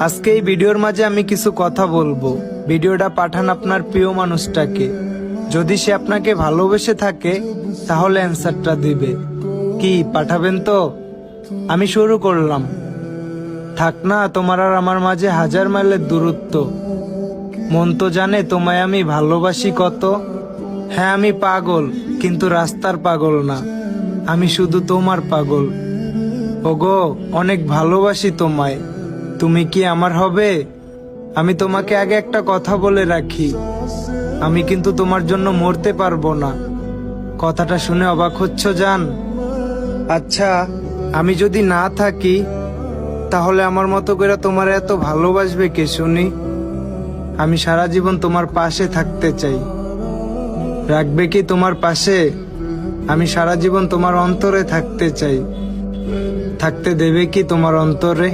আজকে এই ভিডিওর মাঝে আমি কিছু কথা বলবো। ভিডিওটা পাঠান আপনার প্রিয় মানুষটাকে। যদি সে আপনাকে ভালোবেসে থাকে তাহলে অ্যান্সারটা দিবে। কি পাঠাবেন তো? আমি শুরু করলাম। থাক না তোমার আর আমার মাঝে 1000 মাইলের দূরত্ব। মন তো জানে তোমায় আমি ভালোবাসি কত। হ্যাঁ আমি পাগল, কিন্তু রাস্তার পাগল না, আমি শুধু তোমার পাগল। ওগো অনেক ভালোবাসি তোমায়, তুমি কি আমার হবে? আমি তোমাকে আগে একটা কথা বলে রাখি, আমি কিন্তু তোমার জন্য মরতে পারবো না। কথাটা শুনে অবাক হচ্ছ জান? আচ্ছা আমি যদি না থাকি তাহলে আমার মতো করে তোমার এত ভালোবাসবে কে শুনি? আমি সারা জীবন তোমার পাশে থাকতে চাই। রাখবে কি তোমার পাশে? আমি সারা জীবন তোমার অন্তরে থাকতে চাই। থাকতে দেবে কি তোমার অন্তরে?